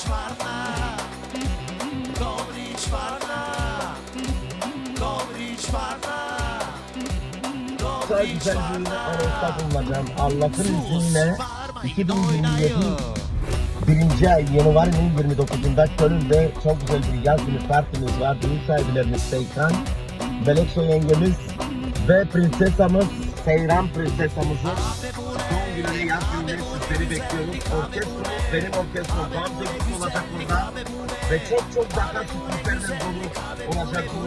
Çok güzel bir anonsta bulunacağım. Allah'ın izniyle 2027 birinci ay Yanvar'ın 29'unda Köln'de çok güzel bir yaz günü partimiz var. Düğün sahiplerimiz Seykan, Belekso yengemiz ve prensesamız Seyran prensesamızın doğum gününe yaz gününe sizleri bekliyoruz. Orkestro, benim orkestro Gamze olacak burada ve çok daha sürprizlerle dolu olacak bu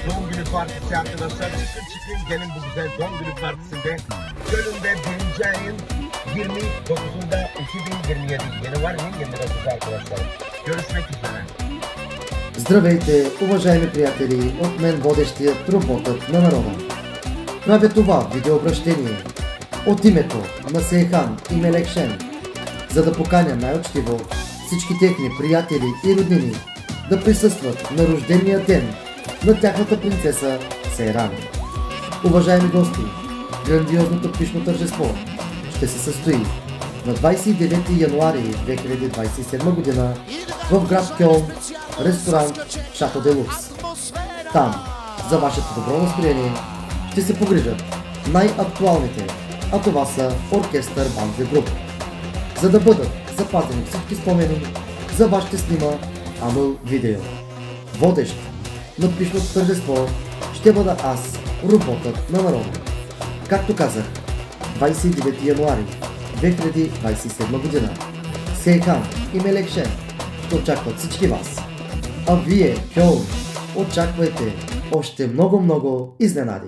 doğum günü partisi arkadaşlar. Çıkın gelin bu güzel doğum günü partisinde Köln'de birinci ayın 29'unda 2027 Yanvar'ın 29'u arkadaşlar. Görüşmek üzere. Здравейте, уважаеми приятели, от мен водещият работът на народа. Правя това видеообращение от името на Сейхан и Мелекшен, за да поканя най-учтиво всички техни приятели и роднини да присъстват на рождения ден на тяхната принцеса Сейран. Уважаеми гости, грандиозното пишно тържество ще се състои на 29 януари 2027 година в град Кьолн, ресторант Шато де Лукс. Там, за вашето добро настроение, ще се погрижат най-актуалните, а това са оркестър Банзе Груп, за да бъдат запазени всички спомени за вас ще снима Анул Видео. Водещ на пишното тържество ще бъда аз, роботът на народа. Както казах, 29 януари 2027 година Сейхан и Мелекшен ще очакват всички вас. А вие, Кьолн, очаквайте още много изненади.